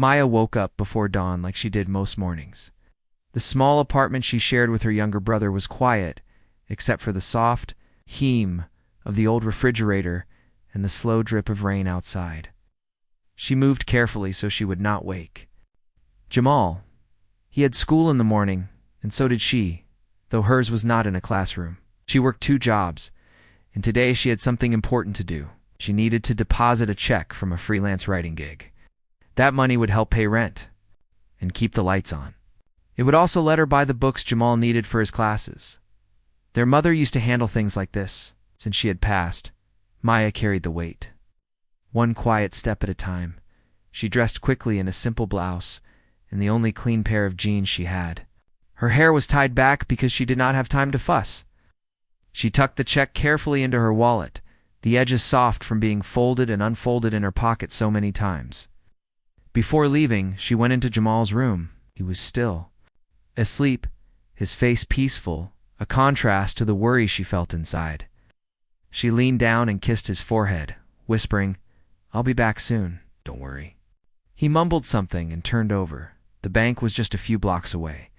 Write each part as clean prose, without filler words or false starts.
Maya woke up before dawn like she did most mornings. The small apartment she shared with her younger brother was quiet, except for the soft heem of the old refrigerator and the slow drip of rain outside. She moved carefully so she would not wake Jamal. He had school in the morning, and so did she, though hers was not in a classroom. She worked 2 jobs, and today she had something important to do. She needed to deposit a check from a freelance writing gig. That money would help pay rent and keep the lights on. It would also let her buy the books Jamal needed for his classes. Their mother used to handle things like this. Since she had passed, Maya carried the weight. One quiet step at a time, she dressed quickly in a simple blouse and the only clean pair of jeans she had. Her hair was tied back because she did not have time to fuss. She tucked the check carefully into her wallet, the edges soft from being folded and unfolded in her pocket so many times. Before leaving, she went into Jamal's room. He was still asleep, his face peaceful, a contrast to the worry she felt inside. She leaned down and kissed his forehead, whispering, "I'll be back soon, don't worry." He mumbled something and turned over. The bank was just a few blocks away.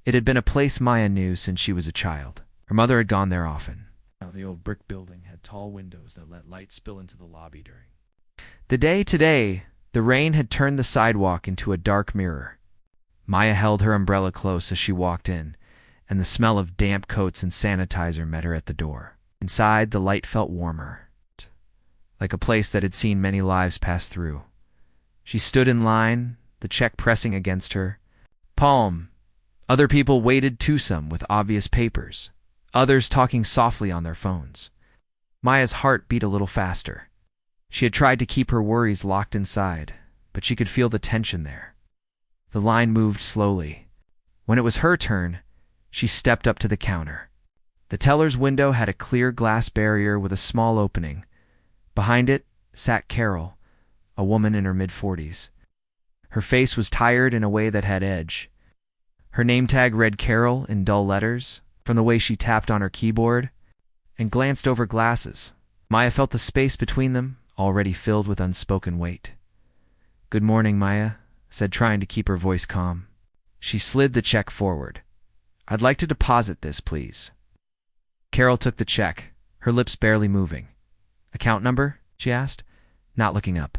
It had been a place Maya knew since she was a child. Her mother had gone there often. Now the old brick building had tall windows that let light spill into the lobby during the day. Today, the rain had turned the sidewalk into a dark mirror. Maya held her umbrella close as she walked in, and the smell of damp coats and sanitizer met her at the door. Inside, the light felt warmer, like a place that had seen many lives pass through. She stood in line, the check pressing against her palm. Other people waited twosome with obvious papers, others talking softly on their phones. Maya's heart beat a little faster. She had tried to keep her worries locked inside, but she could feel the tension there. The line moved slowly. When it was her turn, she stepped up to the counter. The teller's window had a clear glass barrier with a small opening. Behind it sat Carol, a woman in her mid-40s. Her face was tired in a way that had edge. Her name tag read Carol in dull letters, from the way she tapped on her keyboard, and glanced over glasses. Maya felt the space between them, already filled with unspoken weight. "Good morning, Maya," said, trying to keep her voice calm. She slid the check forward. "I'd like to deposit this, please." Carol took the check, her lips barely moving. "Account number?" she asked, not looking up.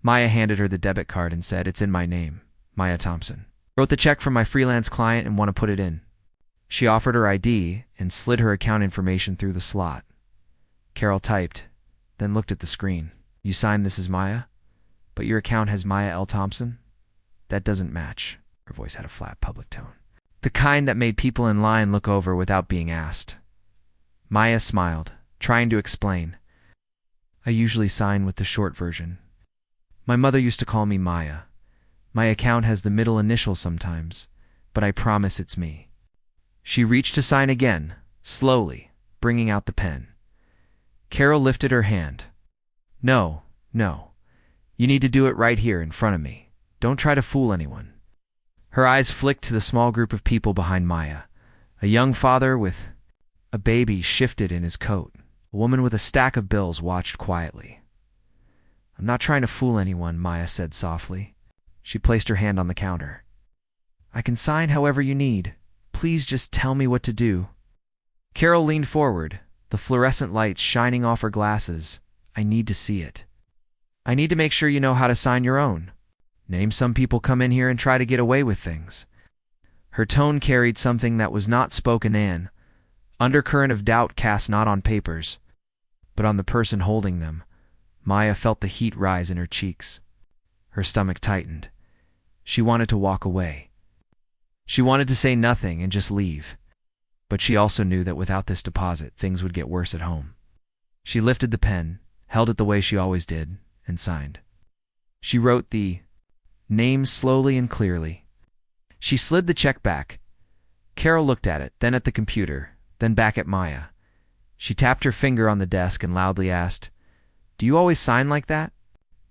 Maya handed her the debit card and said, "It's in my name, Maya Thompson. Wrote the check from my freelance client and want to put it in." She offered her ID and slid her account information through the slot. Carol typed, then looked at the screen. "You signed this as Maya? But your account has Maya L. Thompson? That doesn't match." Her voice had a flat public tone, the kind that made people in line look over without being asked. Maya smiled, trying to explain. "I usually sign with the short version. My mother used to call me Maya. My account has the middle initial sometimes, but I promise it's me." She reached to sign again, slowly, bringing out the pen. Carol lifted her hand. No. You need to do it right here in front of me. Don't try to fool anyone." Her eyes flicked to the small group of people behind Maya. A young father with a baby shifted in his coat. A woman with a stack of bills watched quietly. "I'm not trying to fool anyone," Maya said softly. She placed her hand on the counter. "I can sign however you need. Please just tell me what to do." Carol leaned forward, the fluorescent lights shining off her glasses. "I need to see it. I need to make sure you know how to sign your own. Name some people come in here and try to get away with things." Her tone carried something that was not spoken in, undercurrent of doubt cast not on papers, but on the person holding them. Maya felt the heat rise in her cheeks. Her stomach tightened. She wanted to walk away. She wanted to say nothing and just leave. But she also knew that without this deposit, things would get worse at home. She lifted the pen, held it the way she always did, and signed. She wrote the name slowly and clearly. She slid the check back. Carol looked at it, then at the computer, then back at Maya. She tapped her finger on the desk and loudly asked, "Do you always sign like that?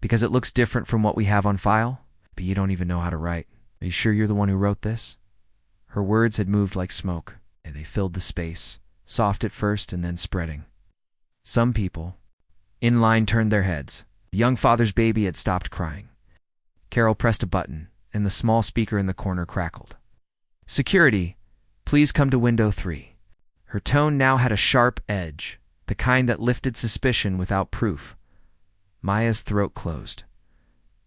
Because it looks different from what we have on file, but you don't even know how to write. Are you sure you're the one who wrote this?" Her words had moved like smoke. They filled the space, soft at first and then spreading. Some people in line turned their heads. The young father's baby had stopped crying. Carol pressed a button, and the small speaker in the corner crackled. "Security, please come to window 3. Her tone now had a sharp edge, the kind that lifted suspicion without proof. Maya's throat closed.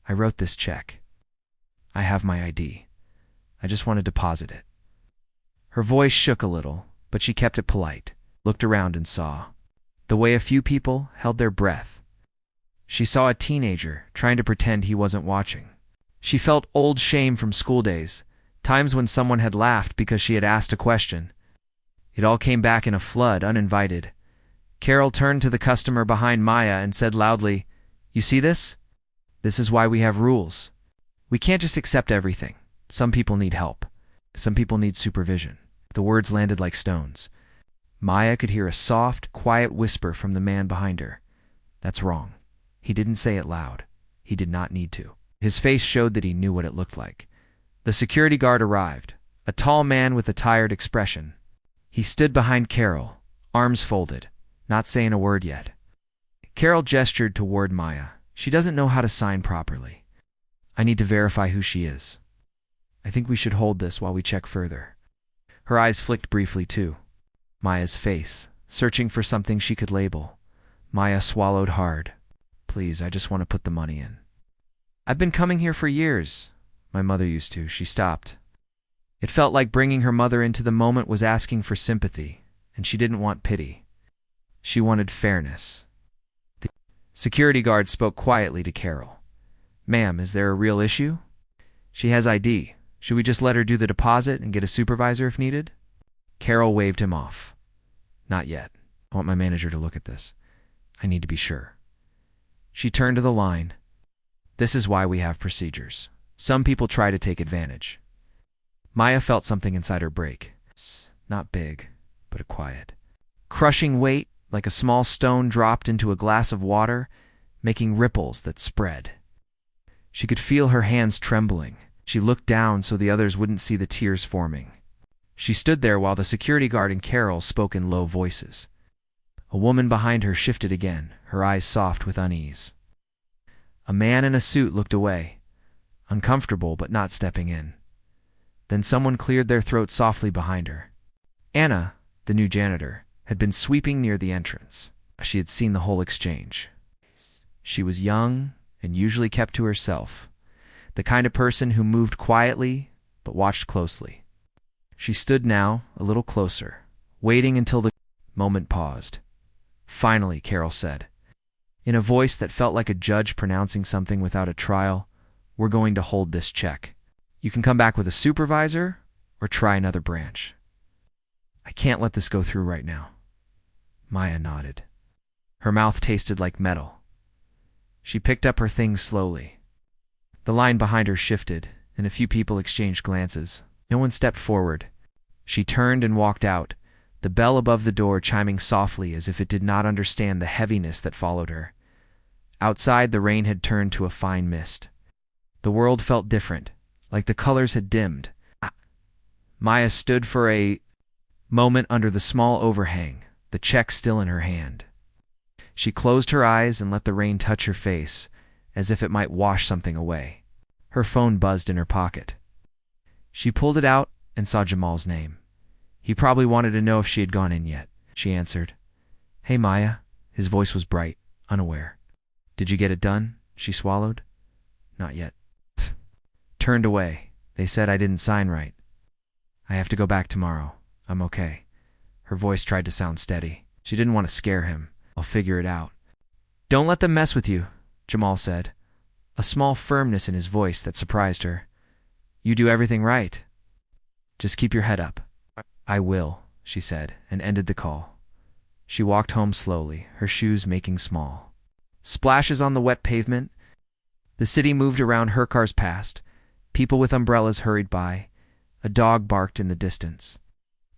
"I wrote this check. I have my ID. I just want to deposit it." Her voice shook a little, but she kept it polite, looked around and saw the way a few people held their breath. She saw a teenager trying to pretend he wasn't watching. She felt old shame from school days, times when someone had laughed because she had asked a question. It all came back in a flood, uninvited. Carol turned to the customer behind Maya and said loudly, "You see this? This is why we have rules. We can't just accept everything. Some people need help. Some people need supervision." The words landed like stones. Maya could hear a soft, quiet whisper from the man behind her. "That's wrong." He didn't say it loud. He did not need to. His face showed that he knew what it looked like. The security guard arrived, a tall man with a tired expression. He stood behind Carol, arms folded, not saying a word yet. Carol gestured toward Maya. "She doesn't know how to sign properly. I need to verify who she is. I think we should hold this while we check further." Her eyes flicked briefly too. Maya's face, searching for something she could label. Maya swallowed hard. "Please, I just want to put the money in. I've been coming here for years. My mother used to." She stopped. It felt like bringing her mother into the moment was asking for sympathy, and she didn't want pity. She wanted fairness. The security guard spoke quietly to Carol. "Ma'am, is there a real issue? She has ID. Should we just let her do the deposit and get a supervisor if needed?" Carol waved him off. "Not yet. I want my manager to look at this. I need to be sure." She turned to the line. "This is why we have procedures. Some people try to take advantage." Maya felt something inside her break. Not big, but a quiet, crushing weight, like a small stone dropped into a glass of water, making ripples that spread. She could feel her hands trembling. She looked down so the others wouldn't see the tears forming. She stood there while the security guard and Carol spoke in low voices. A woman behind her shifted again, her eyes soft with unease. A man in a suit looked away, uncomfortable but not stepping in. Then someone cleared their throat softly behind her. Anna, the new janitor, had been sweeping near the entrance. She had seen the whole exchange. She was young and usually kept to herself, the kind of person who moved quietly but watched closely. She stood now, a little closer, waiting until the moment paused. "Finally," Carol said, in a voice that felt like a judge pronouncing something without a trial, "we're going to hold this check. You can come back with a supervisor or try another branch. I can't let this go through right now." Maya nodded. Her mouth tasted like metal. She picked up her things slowly. The line behind her shifted, and a few people exchanged glances. No one stepped forward. She turned and walked out, the bell above the door chiming softly as if it did not understand the heaviness that followed her. Outside, the rain had turned to a fine mist. The world felt different, like the colors had dimmed. Maya stood for a moment under the small overhang, the check still in her hand. She closed her eyes and let the rain touch her face, as if it might wash something away. Her phone buzzed in her pocket. She pulled it out and saw Jamal's name. He probably wanted to know if she had gone in yet. She answered. "Hey, Maya." His voice was bright, unaware. "Did you get it done?" She swallowed. "Not yet." Turned away. "They said I didn't sign right. I have to go back tomorrow. I'm okay." Her voice tried to sound steady. She didn't want to scare him. "I'll figure it out." "Don't let them mess with you," Jamal said, a small firmness in his voice that surprised her. "You do everything right. Just keep your head up." "I will," she said, and ended the call. She walked home slowly, her shoes making small splashes on the wet pavement. The city moved around her cars passed. People with umbrellas hurried by. A dog barked in the distance.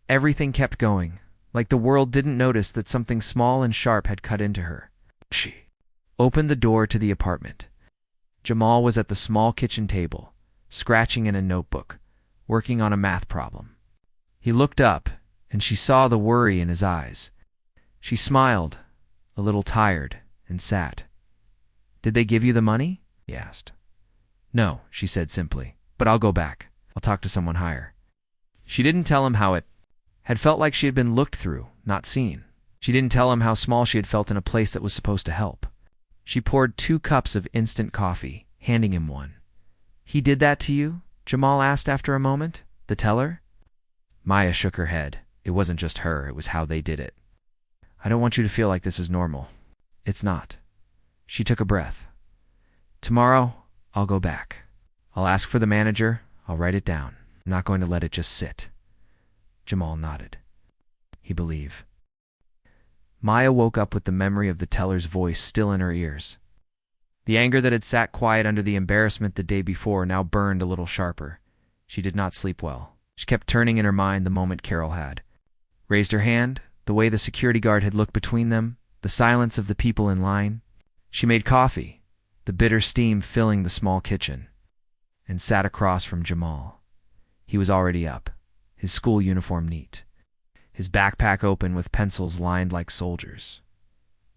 Everything kept going, like the world didn't notice that something small and sharp had cut into her. She opened the door to the apartment. Jamal was at the small kitchen table, scratching in a notebook, working on a math problem. He looked up, and she saw the worry in his eyes. She smiled, a little tired, and sat. "Did they give you the money?" he asked. No, she said simply. But I'll go back. I'll talk to someone higher. She didn't tell him how it had felt like she had been looked through, not seen. She didn't tell him how small she had felt in a place that was supposed to help. She poured 2 cups of instant coffee, handing him one. He did that to you? Jamal asked after a moment. The teller? Maya shook her head. It wasn't just her, it was how they did it. I don't want you to feel like this is normal. It's not. She took a breath. Tomorrow, I'll go back. I'll ask for the manager. I'll write it down. I'm not going to let it just sit. Jamal nodded. He believed. Maya woke up with the memory of the teller's voice still in her ears. The anger that had sat quiet under the embarrassment the day before now burned a little sharper. She did not sleep well. She kept turning in her mind the moment Carol had raised her hand, the way the security guard had looked between them, the silence of the people in line. She made coffee, the bitter steam filling the small kitchen, and sat across from Jamal. He was already up, his school uniform neat, his backpack open with pencils lined like soldiers.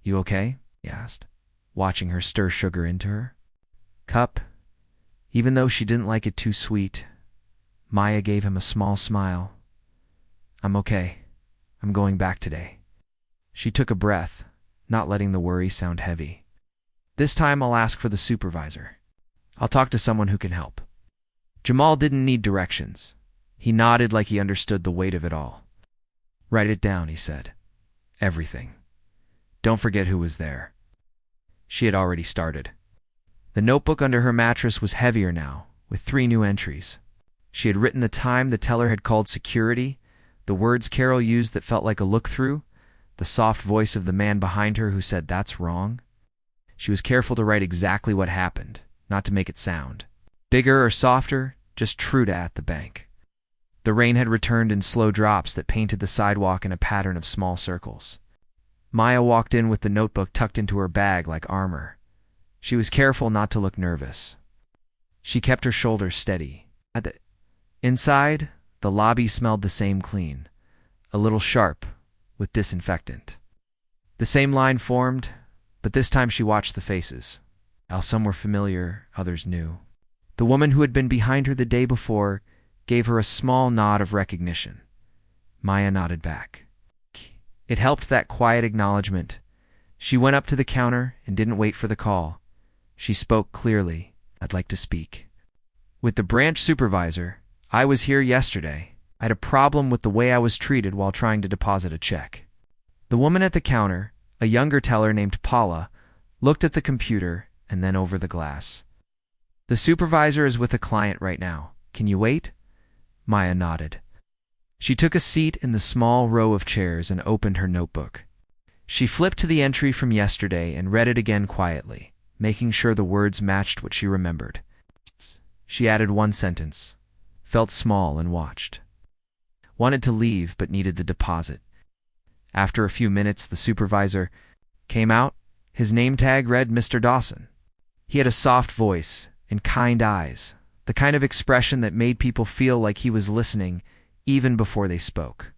You okay? He asked, watching her stir sugar into her cup. Even though she didn't like it too sweet, Maya gave him a small smile. I'm okay. I'm going back today. She took a breath, not letting the worry sound heavy. This time I'll ask for the supervisor. I'll talk to someone who can help. Jamal didn't need directions. He nodded like he understood the weight of it all. Write it down, he said. Everything. Don't forget who was there. She had already started. The notebook under her mattress was heavier now, with 3 new entries. She had written the time the teller had called security, the words Carol used that felt like a look-through, the soft voice of the man behind her who said, "That's wrong." She was careful to write exactly what happened, not to make it sound bigger or softer, just true to at the bank. The rain had returned in slow drops that painted the sidewalk in a pattern of small circles. Maya walked in with the notebook tucked into her bag like armor. She was careful not to look nervous. She kept her shoulders steady. Inside, the lobby smelled the same clean, a little sharp, with disinfectant. The same line formed, but this time she watched the faces. How some were familiar, others new. The woman who had been behind her the day before gave her a small nod of recognition. Maya nodded back. It helped, that quiet acknowledgement. She went up to the counter and didn't wait for the call. She spoke clearly. I'd like to speak with the branch supervisor. I was here yesterday. I had a problem with the way I was treated while trying to deposit a check. The woman at the counter, a younger teller named Paula, looked at the computer and then over the glass. The supervisor is with a client right now. Can you wait? Maya nodded. She took a seat in the small row of chairs and opened her notebook. She flipped to the entry from yesterday and read it again quietly, making sure the words matched what she remembered. She added 1 sentence. Felt small and watched. Wanted to leave but needed the deposit. After a few minutes, the supervisor came out. His name tag read Mr. Dawson. He had a soft voice and kind eyes, the kind of expression that made people feel like he was listening even before they spoke.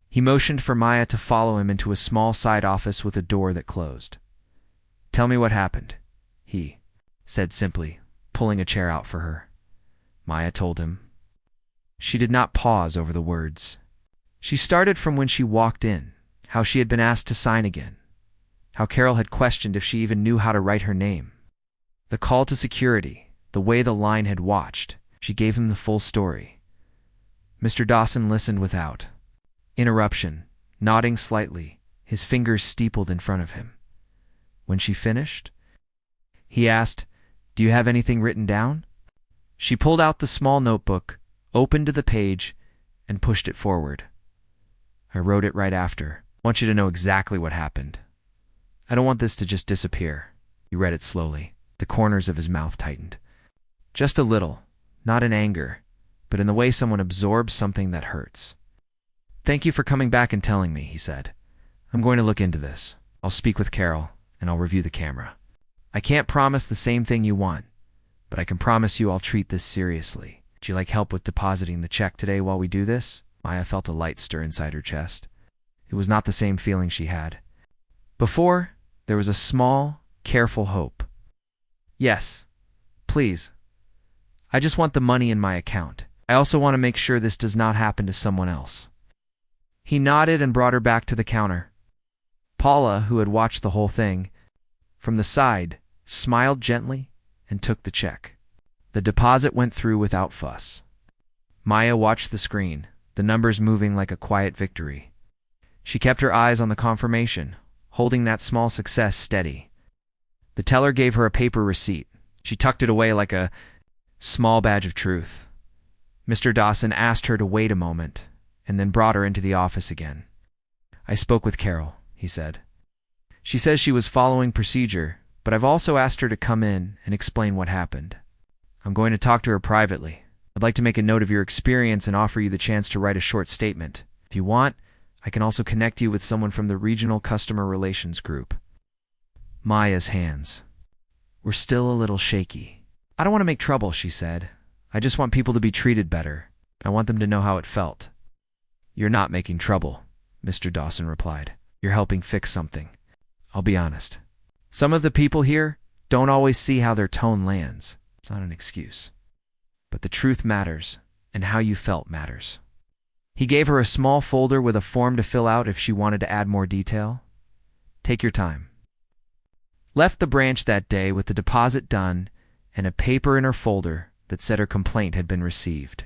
He motioned for Maya to follow him into a small side office with a door that closed. Tell me what happened, he said simply, pulling a chair out for her. Maya told him. She did not pause over the words. She started from when she walked in, how she had been asked to sign again, how Carol had questioned if she even knew how to write her name. The call to security, the way the line had watched. She gave him the full story. Mr. Dawson listened without interruption, nodding slightly, his fingers steepled in front of him. When she finished, he asked, "Do you have anything written down?" She pulled out the small notebook, opened to the page, and pushed it forward. I wrote it right after. I want you to know exactly what happened. I don't want this to just disappear. He read it slowly. The corners of his mouth tightened. Just a little, not in anger, but in the way someone absorbs something that hurts. Thank you for coming back and telling me, he said. I'm going to look into this. I'll speak with Carol, and I'll review the camera. I can't promise the same thing you want, but I can promise you I'll treat this seriously. Would you like help with depositing the check today while we do this? Maya felt a light stir inside her chest. It was not the same feeling she had before. There was a small, careful hope. Yes, please. I just want the money in my account. I also want to make sure this does not happen to someone else." He nodded and brought her back to the counter. Paula, who had watched the whole thing from the side, smiled gently and took the check. The deposit went through without fuss. Maya watched the screen, the numbers moving like a quiet victory. She kept her eyes on the confirmation, holding that small success steady. The teller gave her a paper receipt. She tucked it away like a small badge of truth. Mr. Dawson asked her to wait a moment, and then brought her into the office again. "I spoke with Carol," he said. "She says she was following procedure, but I've also asked her to come in and explain what happened. I'm going to talk to her privately. I'd like to make a note of your experience and offer you the chance to write a short statement. If you want, I can also connect you with someone from the Regional Customer Relations Group." Maya's hands were still a little shaky. "I don't want to make trouble," she said. "I just want people to be treated better. I want them to know how it felt." "You're not making trouble," Mr. Dawson replied. "You're helping fix something. I'll be honest. Some of the people here don't always see how their tone lands. It's not an excuse. But the truth matters, and how you felt matters." He gave her a small folder with a form to fill out if she wanted to add more detail. "Take your time." Left the branch that day with the deposit done and a paper in her folder that said her complaint had been received.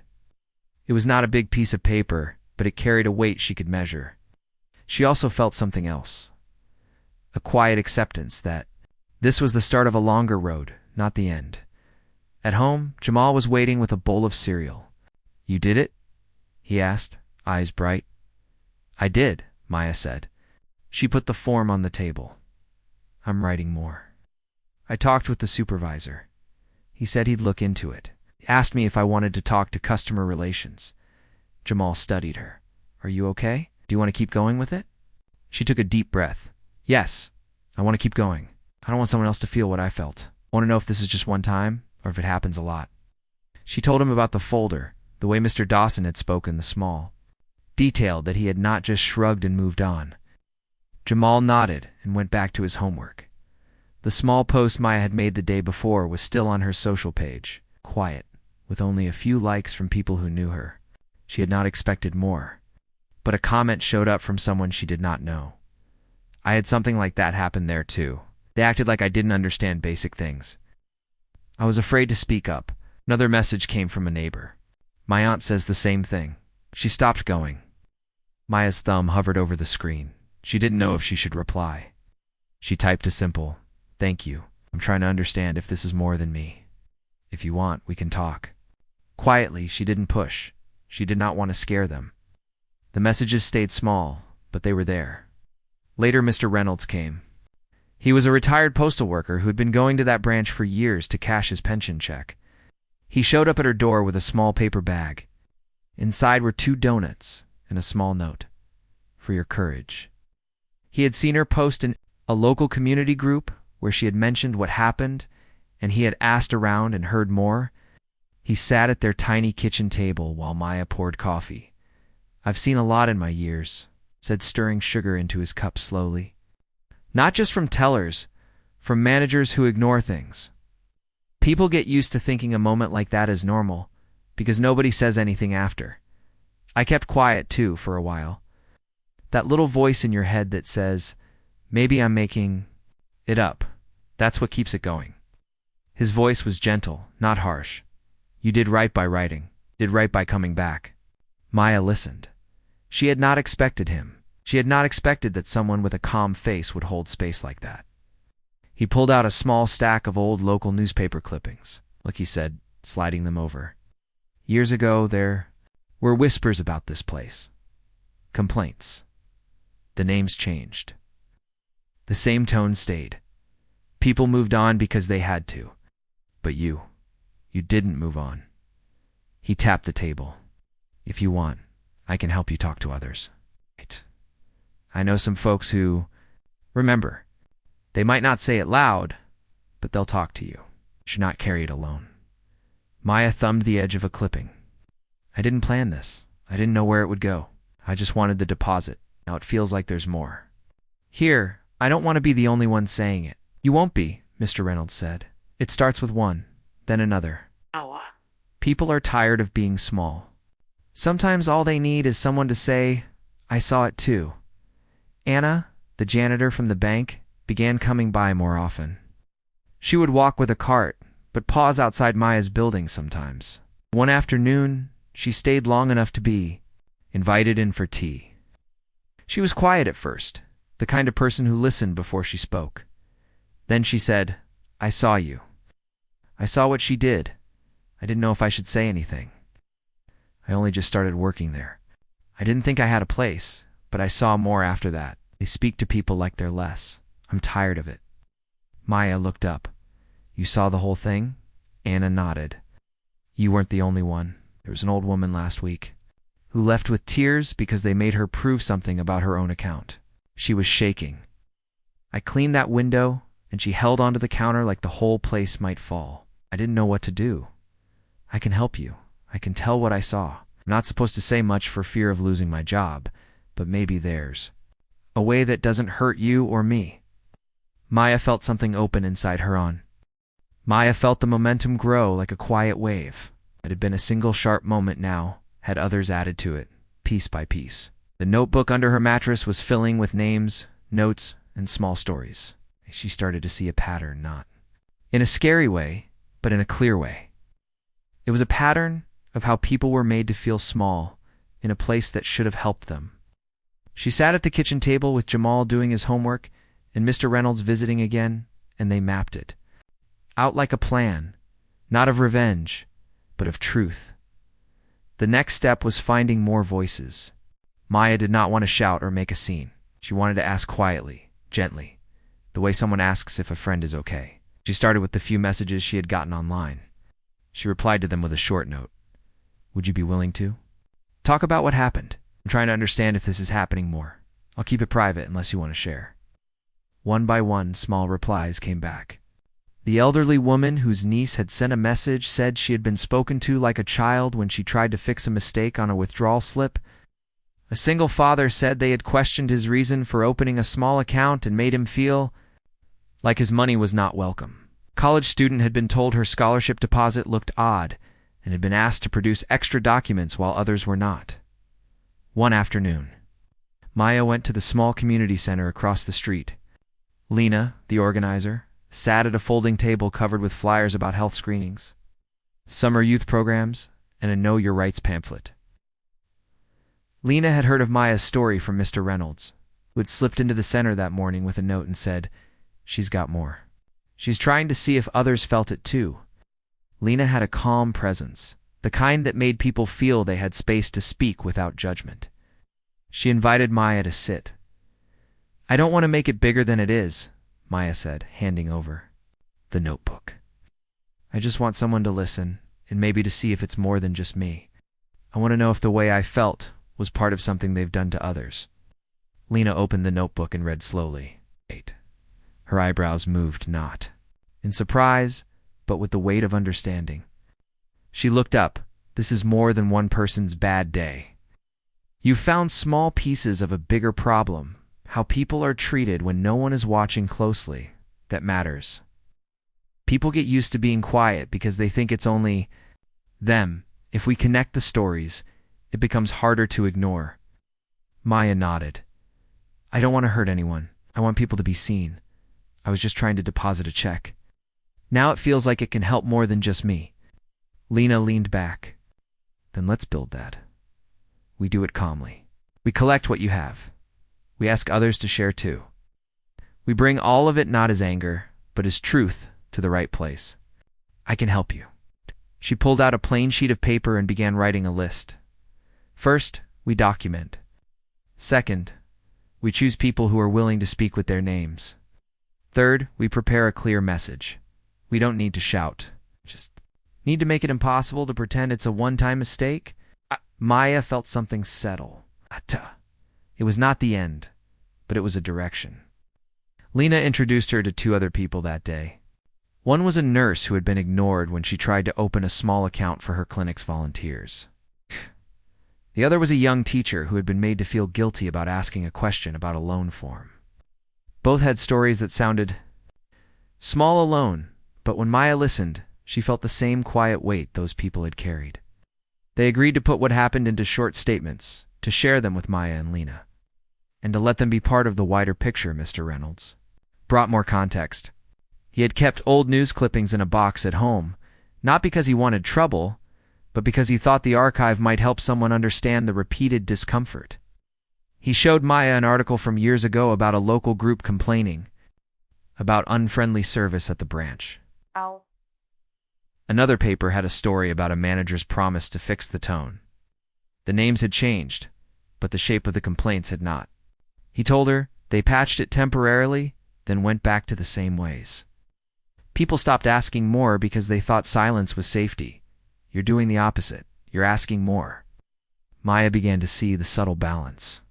It was not a big piece of paper, but it carried a weight she could measure. She also felt something else. A quiet acceptance that this was the start of a longer road, not the end. At home, Jamal was waiting with a bowl of cereal. "You did it?" he asked, eyes bright. "I did," Maya said. She put the form on the table. "I'm writing more. I talked with the supervisor. He said he'd look into it. He asked me if I wanted to talk to customer relations." Jamal studied her. "Are you okay? Do you want to keep going with it?" She took a deep breath. "Yes, I want to keep going. I don't want someone else to feel what I felt. I want to know if this is just one time or if it happens a lot." She told him about the folder, the way Mr. Dawson had spoken, the small, detailed that he had not just shrugged and moved on. Jamal nodded and went back to his homework. The small post Maya had made the day before was still on her social page, quiet, with only a few likes from people who knew her. She had not expected more. But a comment showed up from someone she did not know. "I had something like that happen there too. They acted like I didn't understand basic things. I was afraid to speak up." Another message came from a neighbor. "My aunt says the same thing." She stopped going. Maya's thumb hovered over the screen. She didn't know if she should reply. She typed a simple, "Thank you. I'm trying to understand if this is more than me. If you want, we can talk." Quietly, she didn't push. She did not want to scare them. The messages stayed small, but they were there. Later, Mr. Reynolds came. He was a retired postal worker who had been going to that branch for years to cash his pension check. He showed up at her door with a small paper bag. Inside were 2 donuts and a small note. "For your courage." He had seen her post in a local community group where she had mentioned what happened, and he had asked around and heard more. He sat at their tiny kitchen table while Maya poured coffee. "I've seen a lot in my years," said, stirring sugar into his cup slowly. "Not just from tellers, from managers who ignore things. People get used to thinking a moment like that is normal because nobody says anything after. I kept quiet too for a while. That little voice in your head that says, maybe I'm making it up. That's what keeps it going." His voice was gentle, not harsh. "You did right by writing, did right by coming back." Maya listened. She had not expected him. She had not expected that someone with a calm face would hold space like that. He pulled out a small stack of old local newspaper clippings, like he said, sliding them over. "Years ago, there were whispers about this place. Complaints. The names changed. The same tone stayed. People moved on because they had to. But you didn't move on." He tapped the table. "If you want, I can help you talk to others. I know some folks who, remember, they might not say it loud, but they'll talk to you. You should not carry it alone." Maya thumbed the edge of a clipping. "I didn't plan this. I didn't know where it would go. I just wanted the deposit. Now it feels like there's more. Here, I don't want to be the only one saying it." "You won't be," Mr. Reynolds said. "It starts with one, then another." People are tired of being small. Sometimes all they need is someone to say, "I saw it too." Anna, the janitor from the bank, began coming by more often. She would walk with a cart, but pause outside Maya's building sometimes. One afternoon, she stayed long enough to be invited in for tea. She was quiet at first, the kind of person who listened before she spoke. Then she said, "I saw you. I saw what she did. I didn't know if I should say anything. I only just started working there. I didn't think I had a place, but I saw more after that. They speak to people like they're less. I'm tired of it." Maya looked up. "You saw the whole thing?" Anna nodded. "You weren't the only one. There was an old woman last week who left with tears because they made her prove something about her own account. She was shaking. I cleaned that window, and she held onto the counter like the whole place might fall. I didn't know what to do. I can help you. I can tell what I saw. I'm not supposed to say much for fear of losing my job, but maybe there's a way that doesn't hurt you or me." Maya felt something open inside her own. Maya felt the momentum grow like a quiet wave. It had been a single sharp moment now, had others added to it, piece by piece. The notebook under her mattress was filling with names, notes, and small stories. She started to see a pattern, not in a scary way, but in a clear way. It was a pattern of how people were made to feel small in a place that should have helped them. She sat at the kitchen table with Jamal doing his homework and Mr. Reynolds visiting again, and they mapped it out like a plan, not of revenge, but of truth. The next step was finding more voices. Maya did not want to shout or make a scene. She wanted to ask quietly, gently, the way someone asks if a friend is okay. She started with the few messages she had gotten online. She replied to them with a short note. "Would you be willing to talk about what happened? I'm trying to understand if this is happening more. I'll keep it private unless you want to share." One by one, small replies came back. The elderly woman whose niece had sent a message said she had been spoken to like a child when she tried to fix a mistake on a withdrawal slip. A single father said they had questioned his reason for opening a small account and made him feel like his money was not welcome. A college student had been told her scholarship deposit looked odd and had been asked to produce extra documents while others were not. One afternoon, Maya went to the small community center across the street. Lena, the organizer, sat at a folding table covered with flyers about health screenings, summer youth programs, and a Know Your Rights pamphlet. Lena had heard of Maya's story from Mr. Reynolds, who had slipped into the center that morning with a note and said, "She's got more. She's trying to see if others felt it too." Lena had a calm presence, the kind that made people feel they had space to speak without judgment. She invited Maya to sit. "I don't want to make it bigger than it is," Maya said, handing over the notebook. "I just want someone to listen, and maybe to see if it's more than just me. I want to know if the way I felt was part of something they've done to others." Lena opened the notebook and read slowly. Her eyebrows moved not in surprise, but with the weight of understanding. She looked up. "This is more than one person's bad day. You found small pieces of a bigger problem. How people are treated when no one is watching closely, that matters. People get used to being quiet because they think it's only them. If we connect the stories, it becomes harder to ignore." Maya nodded. "I don't want to hurt anyone. I want people to be seen. I was just trying to deposit a check. Now it feels like it can help more than just me." Lena leaned back. "Then let's build that. We do it calmly. We collect what you have. We ask others to share too. We bring all of it not as anger, but as truth to the right place. I can help you." She pulled out a plain sheet of paper and began writing a list. "First, we document. Second, we choose people who are willing to speak with their names. Third, we prepare a clear message. We don't need to shout. Just need to make it impossible to pretend it's a one-time mistake." Maya felt something settle. It was not the end, but it was a direction. Lena introduced her to two other people that day. One was a nurse who had been ignored when she tried to open a small account for her clinic's volunteers. The other was a young teacher who had been made to feel guilty about asking a question about a loan form. Both had stories that sounded small alone, but when Maya listened, She felt the same quiet weight those people had carried. They agreed to put what happened into short statements, to share them with Maya and Lena, and to let them be part of the wider picture. Mr. Reynolds brought more context. He had kept old news clippings in a box at home, not because he wanted trouble, but because he thought the archive might help someone understand the repeated discomfort. He showed Maya an article from years ago about a local group complaining about unfriendly service at the branch. Ow. Another paper had a story about a manager's promise to fix the tone. The names had changed, but the shape of the complaints had not. He told her they patched it temporarily, then went back to the same ways. People stopped asking more because they thought silence was safety. You're doing the opposite. You're asking more. Maya began to see the subtle balance.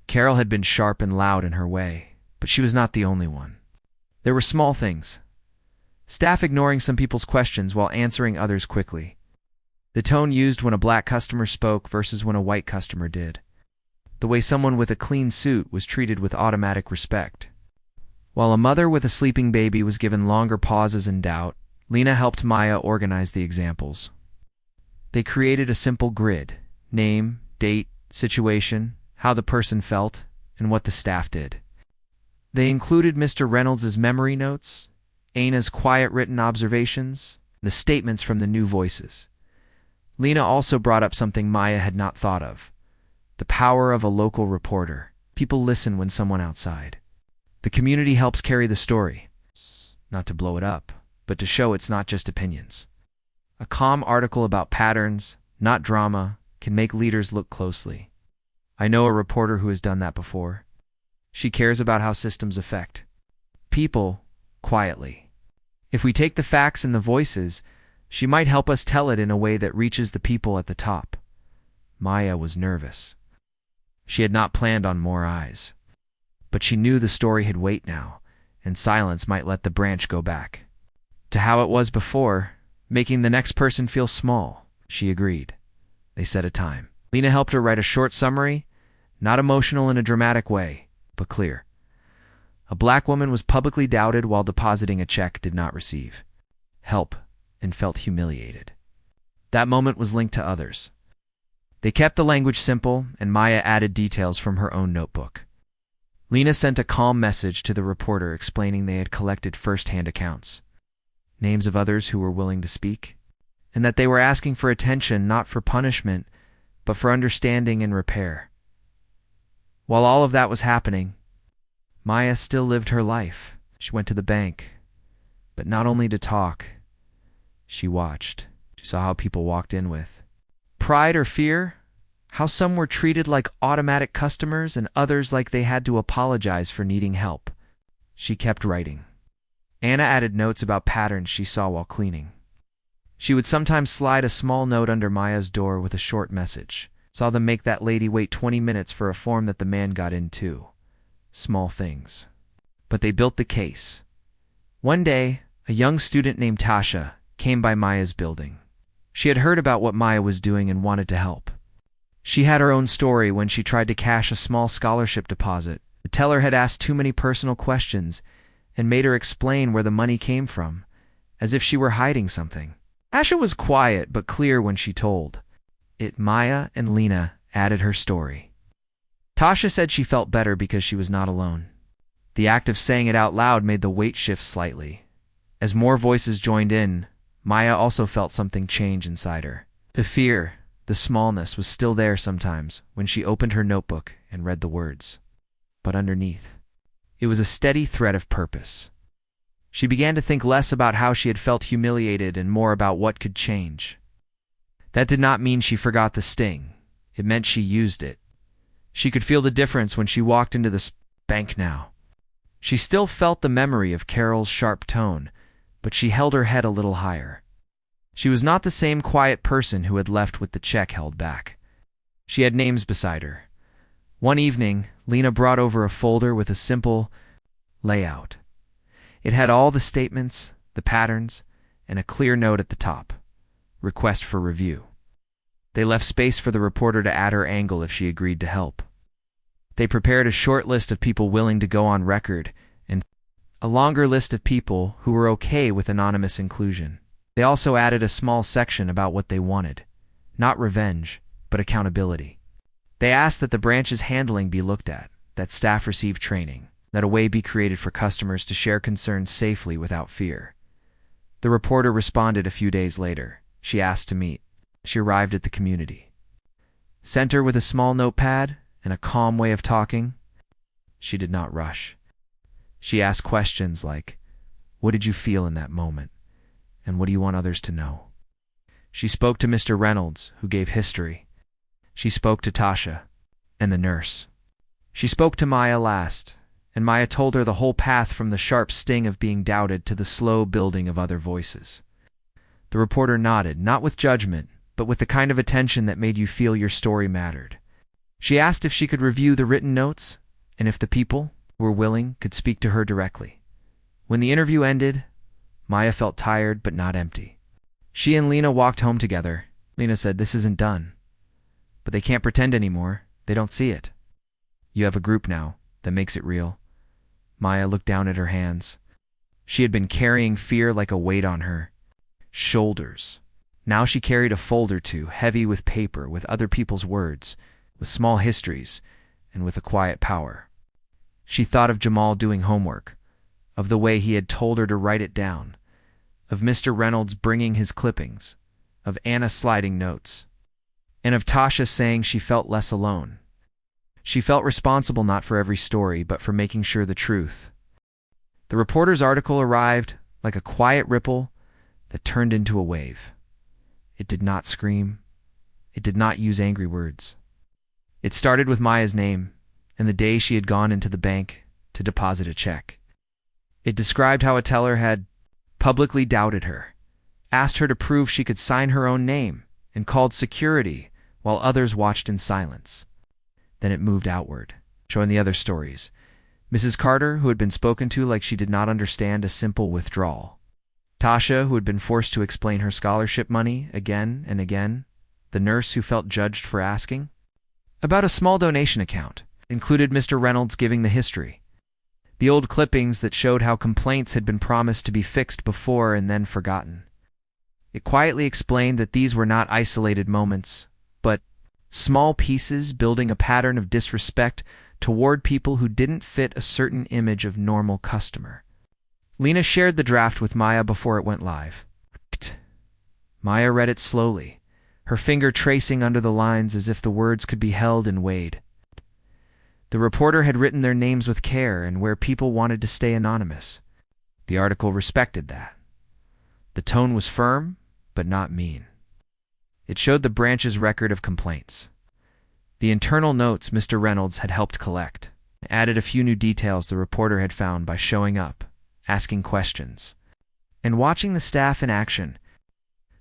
Carol had been sharp and loud in her way, but she was not the only one. There were small things. Staff ignoring some people's questions while answering others quickly. The tone used when a black customer spoke versus when a white customer did. The way someone with a clean suit was treated with automatic respect. While a mother with a sleeping baby was given longer pauses in doubt, Lena helped Maya organize the examples. They created a simple grid: name, date, situation, how the person felt, and what the staff did. They included Mr. Reynolds' memory notes, Ana's quiet written observations, the statements from the new voices. Lena also brought up something Maya had not thought of: the power of a local reporter. People listen when someone outside. The community helps carry the story, not to blow it up, but to show it's not just opinions. A calm article about patterns, not drama, can make leaders look closely. I know a reporter who has done that before. She cares about how systems affect people quietly. If we take the facts and the voices, she might help us tell it in a way that reaches the people at the top. Maya was nervous. She had not planned on more eyes. But she knew the story had weight now, and silence might let the branch go back to how it was before, making the next person feel small. She agreed. They set a time. Lena helped her write a short summary, not emotional in a dramatic way, but clear. A black woman was publicly doubted while depositing a check did not receive help and felt humiliated. That moment was linked to others. They kept the language simple, and Maya added details from her own notebook. Lena sent a calm message to the reporter explaining they had collected first-hand accounts, names of others who were willing to speak, and that they were asking for attention not for punishment, but for understanding and repair. While all of that was happening, Maya still lived her life. She went to the bank, but not only to talk. She watched. She saw how people walked in with pride or fear, how some were treated like automatic customers and others like they had to apologize for needing help. She kept writing. Ana added notes about patterns she saw while cleaning. She would sometimes slide a small note under Maya's door with a short message. Saw them make that lady wait 20 minutes for a form that the man got in too. Small things. But they built the case. One day, a young student named Tasha came by Maya's building. She had heard about what Maya was doing and wanted to help. She had her own story when she tried to cash a small scholarship deposit. The teller had asked too many personal questions and made her explain where the money came from, as if she were hiding something. Tasha was quiet but clear when she told it. Maya and Lena added her story. Tasha said she felt better because she was not alone. The act of saying it out loud made the weight shift slightly. As more voices joined in, Maya also felt something change inside her. The fear, the smallness was still there sometimes when she opened her notebook and read the words. But underneath, it was a steady thread of purpose. She began to think less about how she had felt humiliated and more about what could change. That did not mean she forgot the sting. It meant she used it. She could feel the difference when she walked into the bank now. She still felt the memory of Carol's sharp tone, but she held her head a little higher. She was not the same quiet person who had left with the check held back. She had names beside her. One evening, Lena brought over a folder with a simple layout. It had all the statements, the patterns, and a clear note at the top. Request for review. They left space for the reporter to add her angle if she agreed to help. They prepared a short list of people willing to go on record and a longer list of people who were okay with anonymous inclusion. They also added a small section about what they wanted. Not revenge, but accountability. They asked that the branch's handling be looked at, that staff receive training, that a way be created for customers to share concerns safely without fear. The reporter responded a few days later. She asked to meet. She arrived at the community center with a small notepad and a calm way of talking. She did not rush. She asked questions like, "What did you feel in that moment? And what do you want others to know?" She spoke to Mr. Reynolds, who gave history. She spoke to Tasha and the nurse. She spoke to Maya last, and Maya told her the whole path from the sharp sting of being doubted to the slow building of other voices. The reporter nodded, not with judgment, but with the kind of attention that made you feel your story mattered. She asked if she could review the written notes, and if the people who were willing could speak to her directly. When the interview ended, Maya felt tired but not empty. She and Lena walked home together. Lena said, "This isn't done." But they can't pretend anymore. They don't see it. You have a group now that makes it real. Maya looked down at her hands. She had been carrying fear like a weight on her shoulders. Now she carried a fold or two, heavy with paper, with other people's words, with small histories, and with a quiet power. She thought of Jamal doing homework, of the way he had told her to write it down, of Mr. Reynolds bringing his clippings, of Anna sliding notes, and of Tasha saying she felt less alone. She felt responsible not for every story, but for making sure the truth. The reporter's article arrived like a quiet ripple that turned into a wave. It did not scream. It did not use angry words. It started with Maya's name and the day she had gone into the bank to deposit a check. It described how a teller had publicly doubted her, asked her to prove she could sign her own name, and called security while others watched in silence. Then it moved outward, showing the other stories. Mrs. Carter, who had been spoken to like she did not understand a simple withdrawal. Tasha, who had been forced to explain her scholarship money again and again. The nurse who felt judged for asking. About a small donation account. Included Mr. Reynolds giving the history. The old clippings that showed how complaints had been promised to be fixed before and then forgotten. It quietly explained that these were not isolated moments, but small pieces building a pattern of disrespect toward people who didn't fit a certain image of normal customer. Lena shared the draft with Maya before it went live. Maya read it slowly, her finger tracing under the lines as if the words could be held and weighed. The reporter had written their names with care and where people wanted to stay anonymous. The article respected that. The tone was firm, but not mean. It showed the branch's record of complaints. The internal notes Mr. Reynolds had helped collect, added a few new details the reporter had found by showing up, asking questions, and watching the staff in action.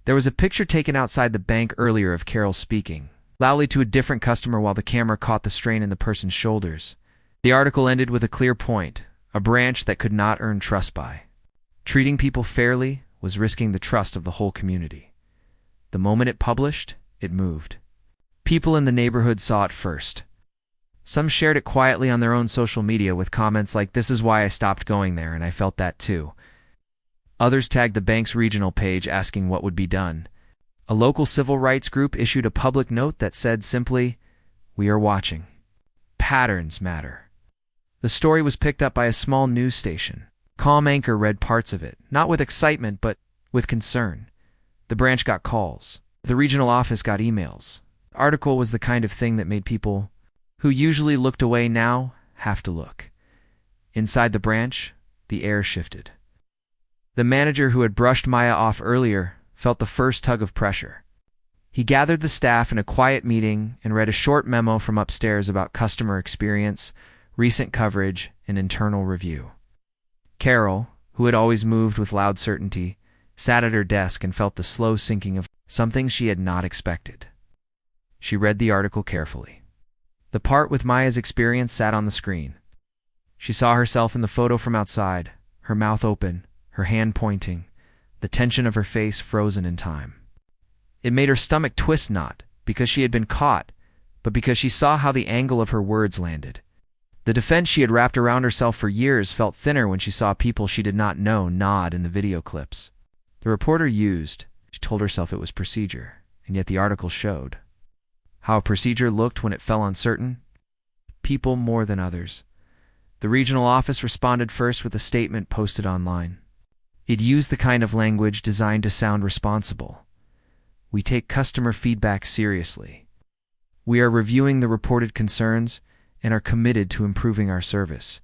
There was a picture taken outside the bank earlier of Carol speaking loudly to a different customer while the camera caught the strain in the person's shoulders. The article ended with a clear point, a branch that could not earn trust by. Treating people fairly was risking the trust of the whole community. The moment it published, it moved. People in the neighborhood saw it first. Some shared it quietly on their own social media with comments like, "This is why I stopped going there, and I felt that too." Others tagged the bank's regional page asking what would be done. A local civil rights group issued a public note that said simply, "We are watching. Patterns matter." The story was picked up by a small news station. Calm anchor read parts of it, not with excitement, but with concern. The branch got calls. The regional office got emails. The article was the kind of thing that made people who usually looked away now have to look. Inside the branch, the air shifted. The manager who had brushed Maya off earlier felt the first tug of pressure. He gathered the staff in a quiet meeting and read a short memo from upstairs about customer experience, recent coverage, and internal review. Carol, who had always moved with loud certainty, sat at her desk and felt the slow sinking of something she had not expected. She read the article carefully. The part with Maya's experience sat on the screen. She saw herself in the photo from outside, her mouth open, her hand pointing, the tension of her face frozen in time. It made her stomach twist, not because she had been caught, but because she saw how the angle of her words landed. The defense she had wrapped around herself for years felt thinner when she saw people she did not know nod in the video clips. The reporter used. She told herself it was procedure, and yet the article showed how a procedure looked when it fell on certain people more than others. The regional office responded first with a statement posted online. It used the kind of language designed to sound responsible. We take customer feedback seriously. We are reviewing the reported concerns and are committed to improving our service.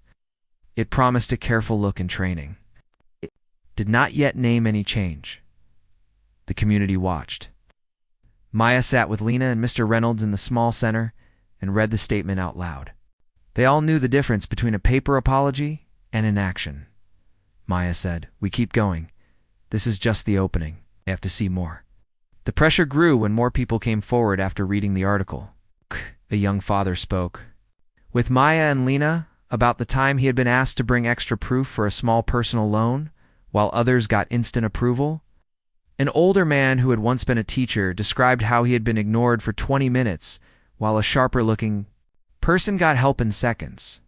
It promised a careful look and training. It did not yet name any change. The community watched. Maya sat with Lena and Mr. Reynolds in the small center and read the statement out loud. They all knew the difference between a paper apology and an action. Maya said, "We keep going. This is just the opening. I have to see more." The pressure grew when more people came forward after reading the article. A young father spoke with Maya and Lena about the time he had been asked to bring extra proof for a small personal loan, while others got instant approval. An older man who had once been a teacher described how he had been ignored for 20 minutes, while a sharper-looking person got help in seconds.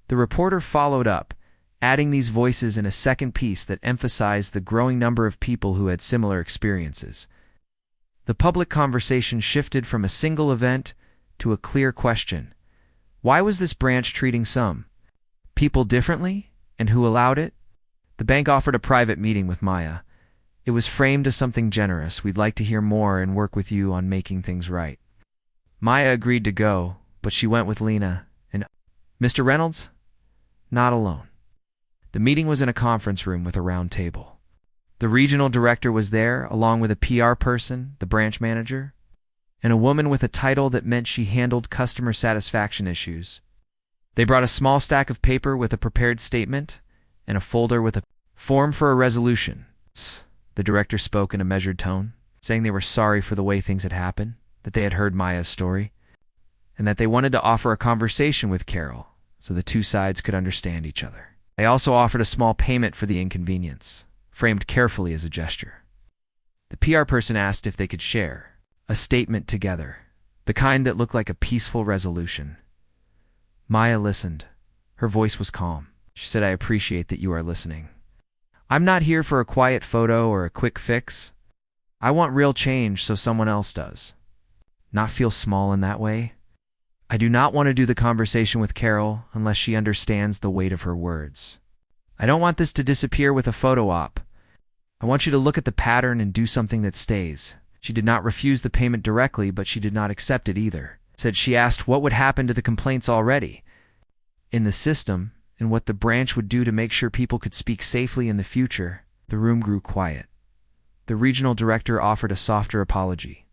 The reporter followed up, adding these voices in a second piece that emphasized the growing number of people who had similar experiences. The public conversation shifted from a single event to a clear question. Why was this branch treating some people differently, and who allowed it? The bank offered a private meeting with Maya. It was framed as something generous. "We'd like to hear more and work with you on making things right." Maya agreed to go, but she went with Lena and Mr. Reynolds, not alone. The meeting was in a conference room with a round table. The regional director was there, along with a PR person, the branch manager, and a woman with a title that meant she handled customer satisfaction issues. They brought a small stack of paper with a prepared statement and a folder with a form for a resolution. The director spoke in a measured tone, saying they were sorry for the way things had happened, that they had heard Maya's story, and that they wanted to offer a conversation with Carol so the two sides could understand each other. They also offered a small payment for the inconvenience, framed carefully as a gesture. The PR person asked if they could share a statement together, the kind that looked like a peaceful resolution. Maya listened. Her voice was calm. She said, "I appreciate that you are listening. I'm not here for a quiet photo or a quick fix. I want real change so someone else does. Not feel small in that way. I do not want to do the conversation with Carol unless she understands the weight of her words. I don't want this to disappear with a photo op. I want you to look at the pattern and do something that stays." She did not refuse the payment directly, but she did not accept it either. Said she asked what would happen to the complaints already in the system and what the branch would do to make sure people could speak safely in the future. The room grew quiet. The regional director offered a softer apology.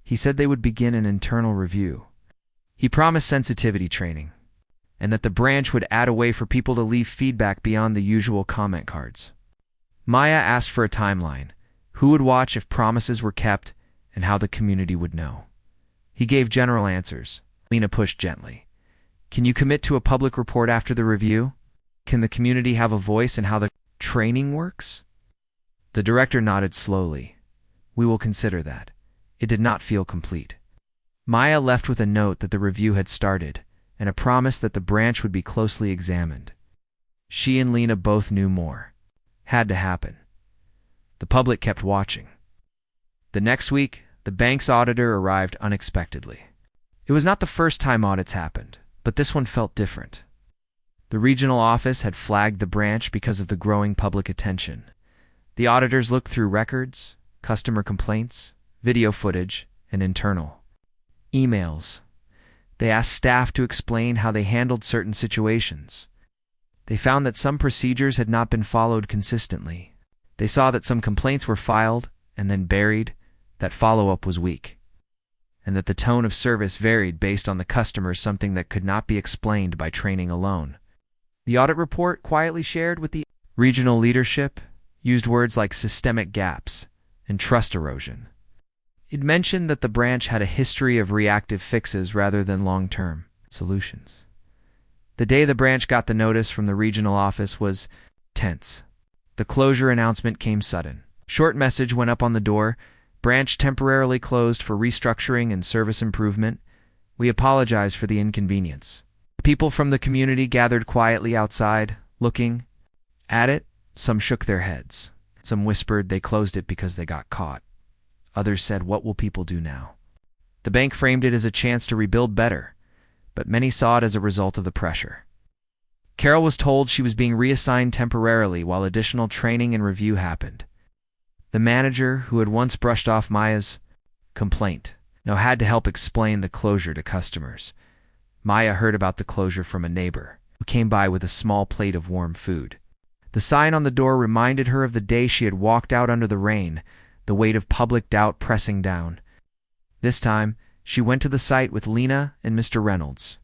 He said they would begin an internal review. He promised sensitivity training, and that the branch would add a way for people to leave feedback beyond the usual comment cards. Maya asked for a timeline, who would watch if promises were kept, and how the community would know. He gave general answers. Lena pushed gently. "Can you commit to a public report after the review? Can the community have a voice in how the training works?" The director nodded slowly. "We will consider that." It did not feel complete. Maya left with a note that the review had started, and a promise that the branch would be closely examined. She and Lena both knew more. Had to happen. The public kept watching. The next week, the bank's auditor arrived unexpectedly. It was not the first time audits happened, but this one felt different. The regional office had flagged the branch because of the growing public attention. The auditors looked through records, customer complaints, video footage, and internal emails. They asked staff to explain how they handled certain situations. They found that some procedures had not been followed consistently. They saw that some complaints were filed and then buried, that follow-up was weak, and that the tone of service varied based on the customer, something that could not be explained by training alone. The audit report, quietly shared with the regional leadership, used words like systemic gaps and trust erosion. It mentioned that the branch had a history of reactive fixes rather than long-term solutions. The day the branch got the notice from the regional office was tense. The closure announcement came sudden. Short message went up on the door. Branch temporarily closed for restructuring and service improvement. We apologize for the inconvenience. People from the community gathered quietly outside, looking at it. Some shook their heads. Some whispered they closed it because they got caught. Others said, "What will people do now?" The bank framed it as a chance to rebuild better, but many saw it as a result of the pressure. Carol was told she was being reassigned temporarily while additional training and review happened. The manager, who had once brushed off Maya's complaint, now had to help explain the closure to customers. Maya heard about the closure from a neighbor, who came by with a small plate of warm food. The sign on the door reminded her of the day she had walked out under the rain, the weight of public doubt pressing down. This time, she went to the site with Lena and Mr. Reynolds.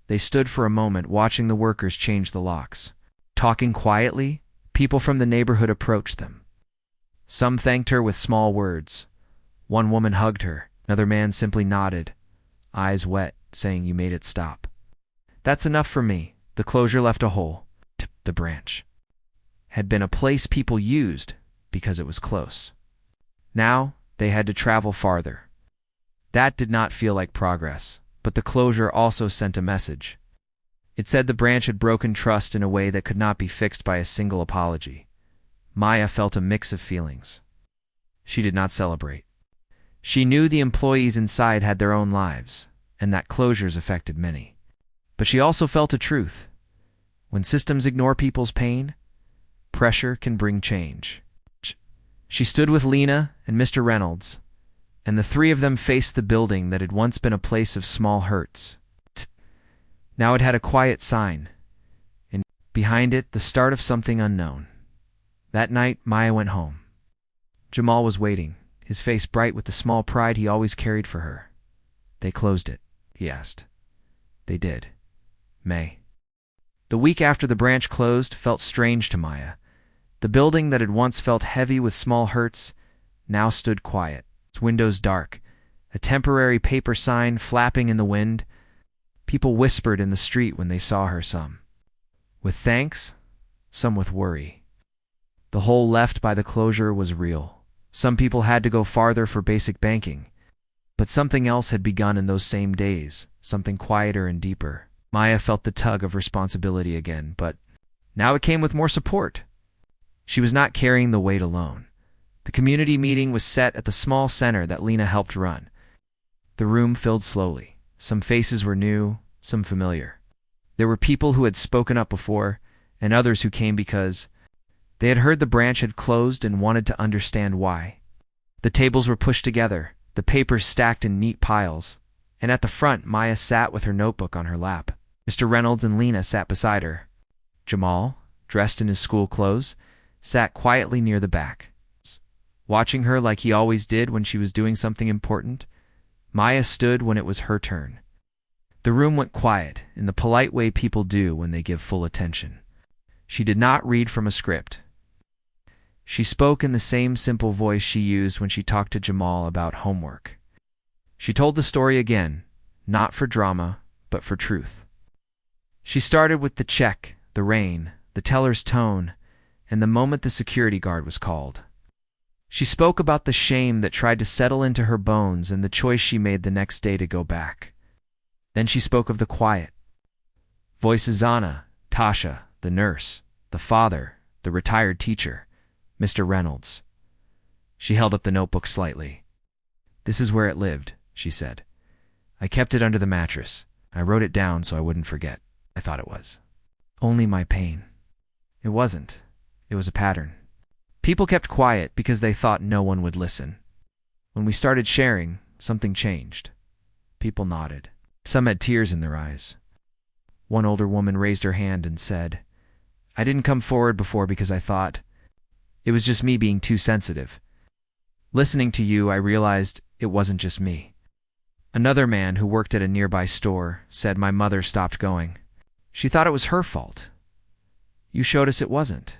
They stood for a moment watching the workers change the locks. Talking quietly, people from the neighborhood approached them. Some thanked her with small words. One woman hugged her, another man simply nodded, eyes wet, saying, "You made it stop." "That's enough for me." The closure left a hole. The branch had been a place people used because it was close. Now they had to travel farther. That did not feel like progress, but the closure also sent a message. It said the branch had broken trust in a way that could not be fixed by a single apology. Maya felt a mix of feelings. She did not celebrate. She knew the employees inside had their own lives, and that closures affected many. But she also felt a truth. When systems ignore people's pain, pressure can bring change. She stood with Lena and Mr. Reynolds, and the three of them faced the building that had once been a place of small hurts. Now it had a quiet sign, and behind it the start of something unknown. That night, Maya went home. Jamal was waiting, his face bright with the small pride he always carried for her. "They closed it?" he asked. "They did. May." The week after the branch closed felt strange to Maya. The building that had once felt heavy with small hurts now stood quiet, its windows dark, a temporary paper sign flapping in the wind. People whispered in the street when they saw her, some with thanks, some with worry. The hole left by the closure was real. Some people had to go farther for basic banking, but something else had begun in those same days, something quieter and deeper. Maya felt the tug of responsibility again, but now it came with more support. She was not carrying the weight alone. The community meeting was set at the small center that Lena helped run. The room filled slowly. Some faces were new, some familiar. There were people who had spoken up before, and others who came because they had heard the branch had closed and wanted to understand why. The tables were pushed together, the papers stacked in neat piles, and at the front Maya sat with her notebook on her lap. Mr. Reynolds and Lena sat beside her. Jamal, dressed in his school clothes, sat quietly near the back. Watching her like he always did when she was doing something important, Maya stood when it was her turn. The room went quiet, in the polite way people do when they give full attention. She did not read from a script. She spoke in the same simple voice she used when she talked to Jamal about homework. She told the story again, not for drama, but for truth. She started with the check, the rain, the teller's tone, and the moment the security guard was called. She spoke about the shame that tried to settle into her bones and the choice she made the next day to go back. Then she spoke of the quiet. Voices: Anna, Tasha, the nurse, the father, the retired teacher, Mr. Reynolds. She held up the notebook slightly. "This is where it lived," she said. "I kept it under the mattress. I wrote it down so I wouldn't forget. I thought it was only my pain. It wasn't. It was a pattern." People kept quiet because they thought no one would listen. When we started sharing, something changed. People nodded. Some had tears in their eyes. One older woman raised her hand and said, "I didn't come forward before because I thought it was just me being too sensitive. Listening to you, I realized it wasn't just me." Another man who worked at a nearby store said, "My mother stopped going. She thought it was her fault. You showed us it wasn't."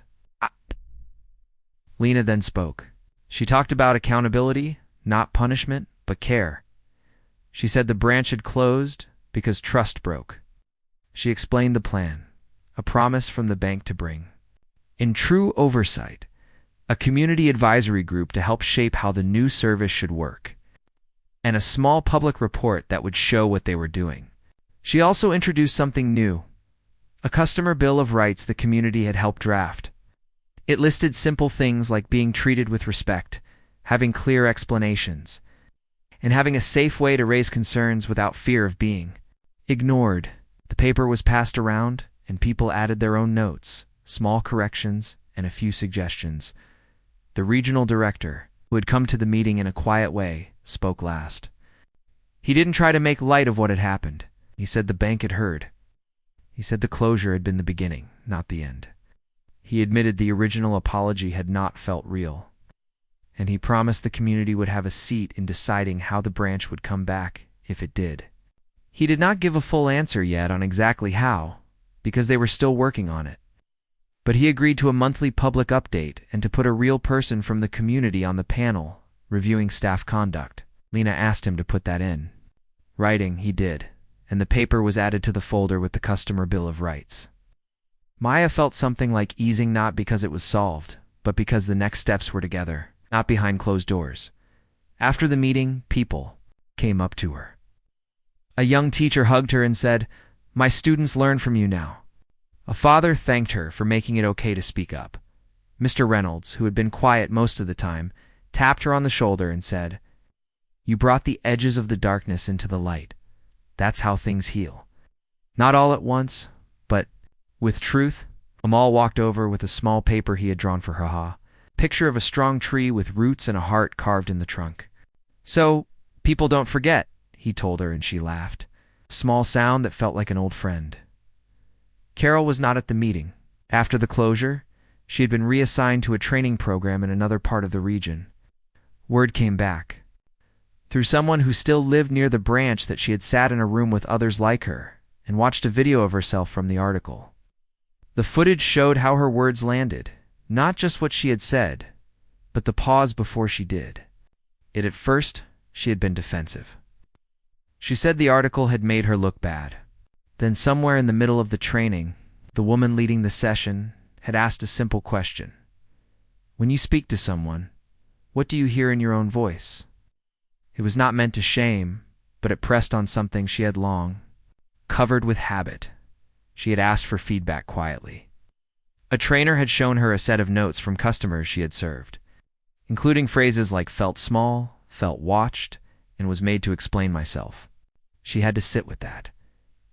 Lena then spoke. She talked about accountability, not punishment, but care. She said the branch had closed because trust broke. She explained the plan, a promise from the bank to bring, in true oversight, a community advisory group to help shape how the new service should work, and a small public report that would show what they were doing. She also introduced something new, a customer bill of rights the community had helped draft. It listed simple things like being treated with respect, having clear explanations, and having a safe way to raise concerns without fear of being ignored. The paper was passed around, and people added their own notes, small corrections, and a few suggestions. The regional director, who had come to the meeting in a quiet way, spoke last. He didn't try to make light of what had happened. He said the bank had heard. He said the closure had been the beginning, not the end. He admitted the original apology had not felt real. And he promised the community would have a seat in deciding how the branch would come back, if it did. He did not give a full answer yet on exactly how, because they were still working on it. But he agreed to a monthly public update and to put a real person from the community on the panel, reviewing staff conduct. Lena asked him to put that in writing. He did, and the paper was added to the folder with the customer bill of rights. Maya felt something like easing, not because it was solved, but because the next steps were together, not behind closed doors. After the meeting, people came up to her. A young teacher hugged her and said, "My students learn from you now." A father thanked her for making it okay to speak up. Mr. Reynolds, who had been quiet most of the time, tapped her on the shoulder and said, "You brought the edges of the darkness into the light. That's how things heal. Not all at once, but with truth." Amal walked over with a small paper he had drawn for Haha, picture of a strong tree with roots and a heart carved in the trunk. "So, people don't forget," he told her, and she laughed. A small sound that felt like an old friend. Carol was not at the meeting. After the closure, she had been reassigned to a training program in another part of the region. Word came back, through someone who still lived near the branch, that she had sat in a room with others like her and watched a video of herself from the article. The footage showed how her words landed, not just what she had said, but the pause before she did it. At first, she had been defensive. She said the article had made her look bad. Then somewhere in the middle of the training, the woman leading the session had asked a simple question. "When you speak to someone, what do you hear in your own voice?" It was not meant to shame, but it pressed on something she had long covered with habit. She had asked for feedback quietly. A trainer had shown her a set of notes from customers she had served, including phrases like "felt small," "felt watched," and "was made to explain myself." She had to sit with that.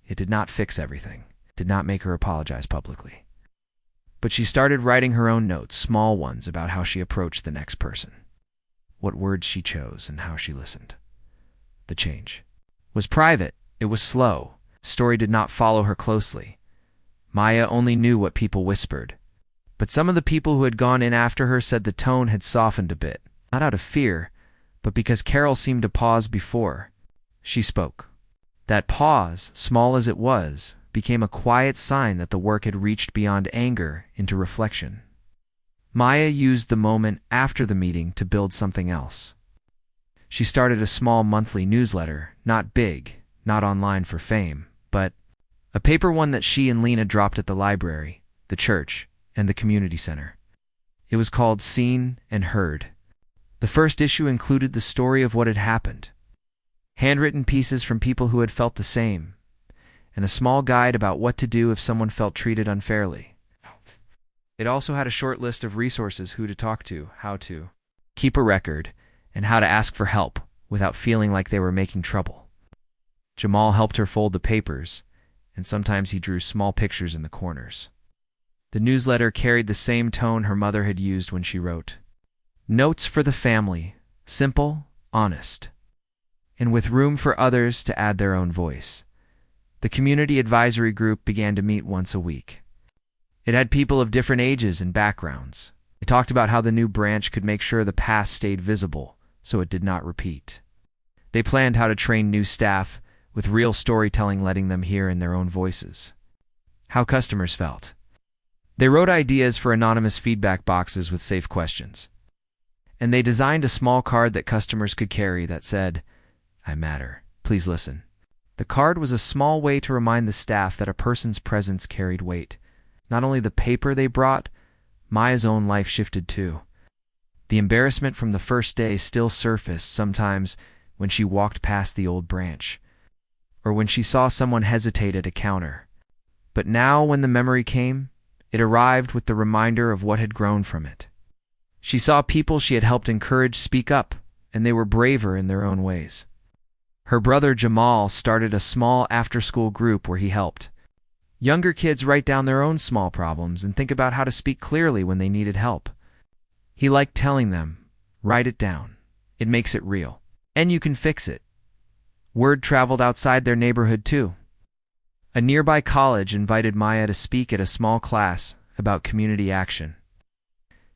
It did not fix everything, did not make her apologize publicly. But she started writing her own notes, small ones, about how she approached the next person, what words she chose, and how she listened. The change was private. It was slow. The story did not follow her closely. Maya only knew what people whispered. But some of the people who had gone in after her said the tone had softened a bit, not out of fear, but because Carol seemed to pause before she spoke. That pause, small as it was, became a quiet sign that the work had reached beyond anger into reflection. Maya used the moment after the meeting to build something else. She started a small monthly newsletter, not big, not online for fame, but a paper one that she and Lena dropped at the library, the church, and the community center. It was called Seen and Heard. The first issue included the story of what had happened, handwritten pieces from people who had felt the same, and a small guide about what to do if someone felt treated unfairly. It also had a short list of resources: who to talk to, how to keep a record, and how to ask for help without feeling like they were making trouble. Jamal helped her fold the papers, and sometimes he drew small pictures in the corners. The newsletter carried the same tone her mother had used when she wrote notes for the family, simple, honest, and with room for others to add their own voice. The community advisory group began to meet once a week. It had people of different ages and backgrounds. It talked about how the new branch could make sure the past stayed visible so it did not repeat. They planned how to train new staff, with real storytelling letting them hear in their own voices how customers felt. They wrote ideas for anonymous feedback boxes with safe questions. And they designed a small card that customers could carry that said, "I matter. Please listen." The card was a small way to remind the staff that a person's presence carried weight. Not only the paper they brought, Maya's own life shifted too. The embarrassment from the first day still surfaced sometimes when she walked past the old branch, or when she saw someone hesitate at a counter. But now when the memory came, It arrived with the reminder of what had grown from it. She saw people she had helped encourage speak up, and they were braver in their own ways. Her brother Jamal started a small after-school group where he helped younger kids write down their own small problems and think about how to speak clearly when they needed help. He liked telling them, "Write it down. It makes it real. And you can fix it." Word traveled outside their neighborhood too. A nearby college invited Maya to speak at a small class about community action.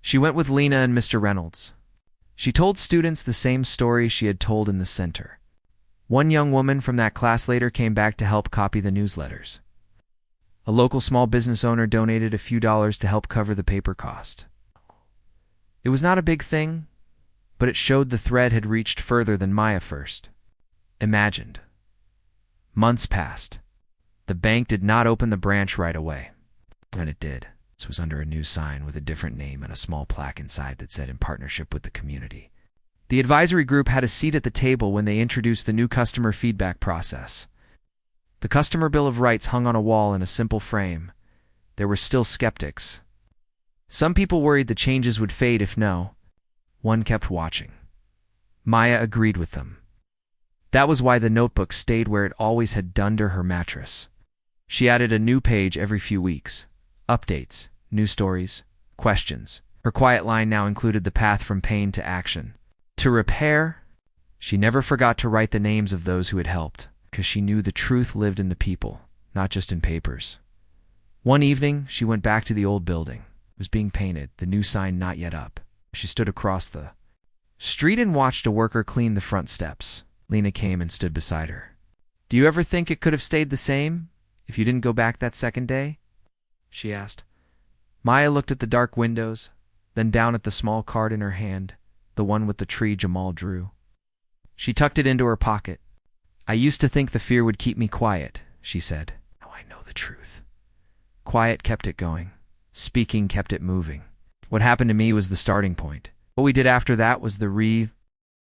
She went with Lena and Mr. Reynolds. She told students the same story she had told in the center. One young woman from that class later came back to help copy the newsletters. A local small business owner donated a few dollars to help cover the paper cost. It was not a big thing, but it showed the thread had reached further than Maya first imagined. Months passed. The bank did not open the branch right away. When it did, this was under a new sign with a different name and a small plaque inside that said "In partnership with the community." The advisory group had a seat at the table when they introduced the new customer feedback process. The customer bill of rights hung on a wall in a simple frame. There were still skeptics. Some people worried the changes would fade if no one kept watching. Maya agreed with them. That was why the notebook stayed where it always had done to her mattress. She added a new page every few weeks. Updates, new stories, questions. Her quiet line now included the path from pain to action. To repair, she never forgot to write the names of those who had helped, because she knew the truth lived in the people, not just in papers. One evening, she went back to the old building. It was being painted, the new sign not yet up. She stood across the street and watched a worker clean the front steps. Lena came and stood beside her. "Do you ever think it could have stayed the same if you didn't go back that second day?" she asked. Maya looked at the dark windows, then down at the small card in her hand, the one with the tree Jamal drew. She tucked it into her pocket. "I used to think the fear would keep me quiet," she said. "Now I know the truth." Quiet kept it going. Speaking kept it moving. What happened to me was the starting point. What we did after that was the